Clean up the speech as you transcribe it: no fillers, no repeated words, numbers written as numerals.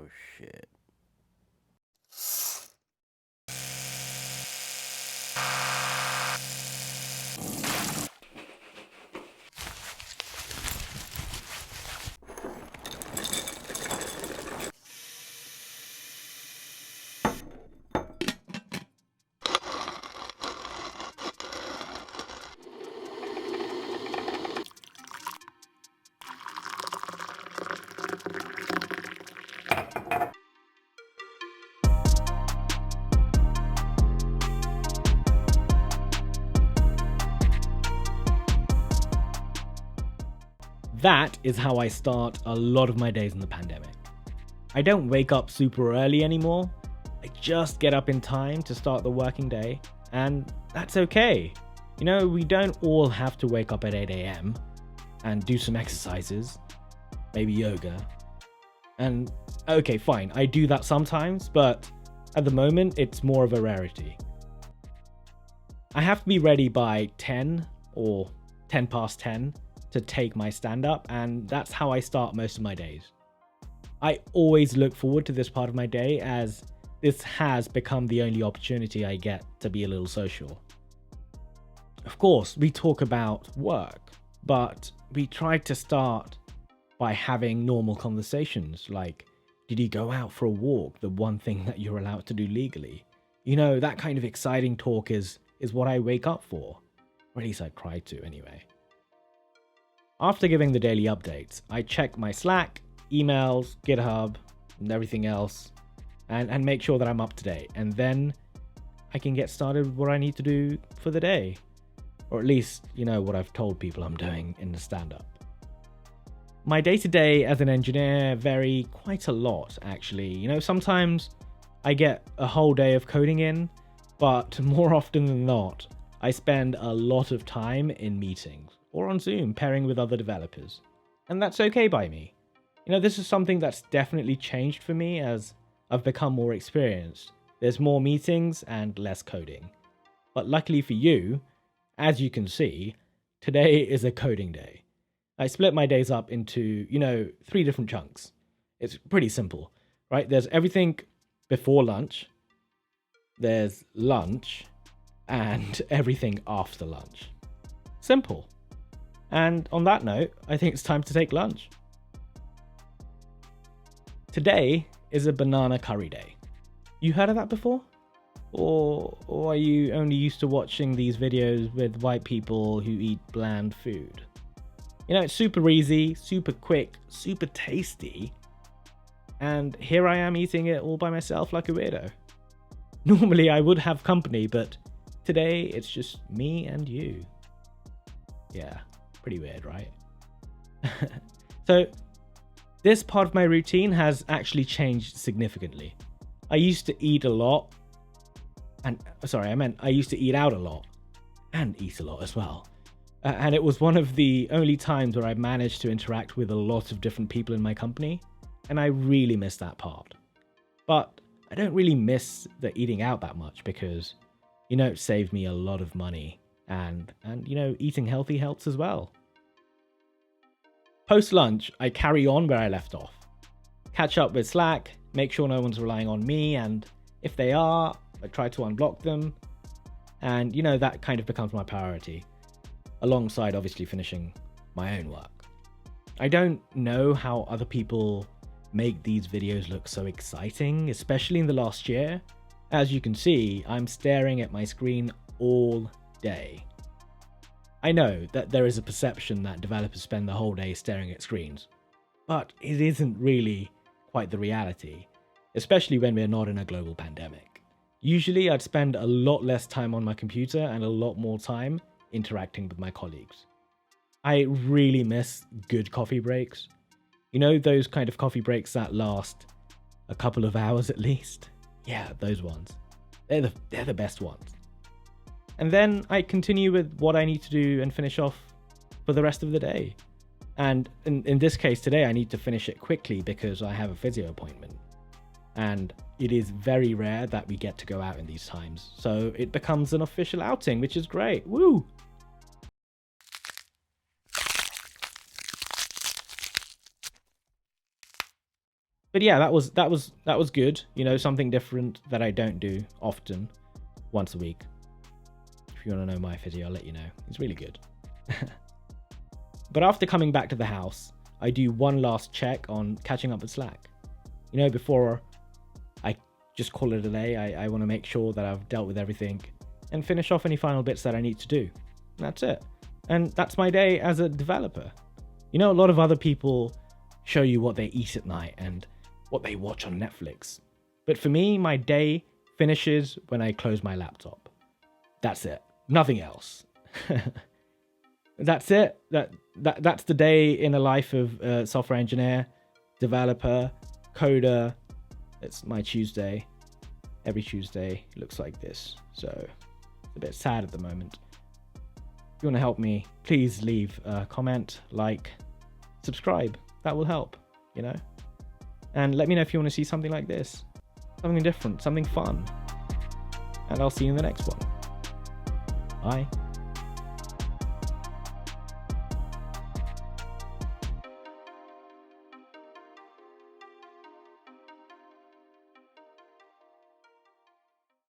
Oh shit. That is how I start a lot of my days in the pandemic. I don't wake up super early anymore. I just get up in time to start the working day, and that's okay. You know, we don't all have to wake up at 8 a.m. and do some exercises, maybe yoga. And okay, fine, I do that sometimes, but at the moment, it's more of a rarity. I have to be ready by 10 or 10 past 10 to take my stand up, and that's how I start most of my days. I always look forward to this part of my day as this has become the only opportunity I get to be a little social. Of course, we talk about work, but we try to start by having normal conversations like, did you go out for a walk? The one thing that you're allowed to do legally. You know, that kind of exciting talk is what I wake up for. Or at least I try to anyway. After giving the daily updates, I check my Slack, emails, GitHub, and everything else, and make sure that I'm up to date. And then I can get started with what I need to do for the day. Or at least, you know, what I've told people I'm doing in the stand-up. My day-to-day as an engineer vary quite a lot, actually. You know, sometimes I get a whole day of coding in, but more often than not, I spend a lot of time in meetings or on Zoom pairing with other developers. And that's okay by me. You know, this is something that's definitely changed for me as I've become more experienced. There's more meetings and less coding. But luckily for you, as you can see, today is a coding day. I split my days up into, 3 different chunks. It's pretty simple, right? There's everything before lunch, there's lunch, and everything after lunch. Simple. And on that note, I think it's time to take lunch. Today is a banana curry day. You heard of that before? Or are you only used to watching these videos with white people who eat bland food? You know, it's super easy, super quick, super tasty. And here I am eating it all by myself like a weirdo. Normally I would have company, but today it's just me and you. Yeah, pretty weird, right? So, this part of my routine has actually changed significantly. I used to eat a lot. I used to eat out a lot. And eat a lot as well. And it was one of the only times where I managed to interact with a lot of different people in my company. And I really miss that part. But I don't really miss the eating out that much because, it saved me a lot of money. And eating healthy helps as well. Post lunch, I carry on where I left off. Catch up with Slack, make sure no one's relying on me, and if they are, I try to unblock them. And that kind of becomes my priority, alongside obviously finishing my own work. I don't know how other people make these videos look so exciting, especially in the last year. As you can see, I'm staring at my screen all day. I know that there is a perception that developers spend the whole day staring at screens, but it isn't really quite the reality, especially when we're not in a global pandemic. Usually I'd spend a lot less time on my computer and a lot more time interacting with my colleagues. I really miss good coffee breaks. You know, those kind of coffee breaks that last a couple of hours at least? Yeah, those ones. They're the best ones. And then I continue with what I need to do and finish off for the rest of the day. And in this case today, I need to finish it quickly because I have a physio appointment. And it is very rare that we get to go out in these times. So it becomes an official outing, which is great. Woo! But yeah, that was good. You know, something different that I don't do often, once a week. If you want to know my physio, I'll let you know. It's really good. But after coming back to the house, I do one last check on catching up with Slack. You know, before I just call it a day, I want to make sure that I've dealt with everything and finish off any final bits that I need to do. And that's it. And that's my day as a developer. You know, a lot of other people show you what they eat at night and what they watch on Netflix. But for me, my day finishes when I close my laptop. That's it. Nothing else. That's it. That's the day in the life of a software engineer, developer, coder. It's my Tuesday. Every Tuesday looks like this. So it's a bit sad at the moment. If you want to help me, please leave a comment, like, subscribe. That will help, you know? And let me know if you want to see something like this. Something different, something fun. And I'll see you in the next one. Bye.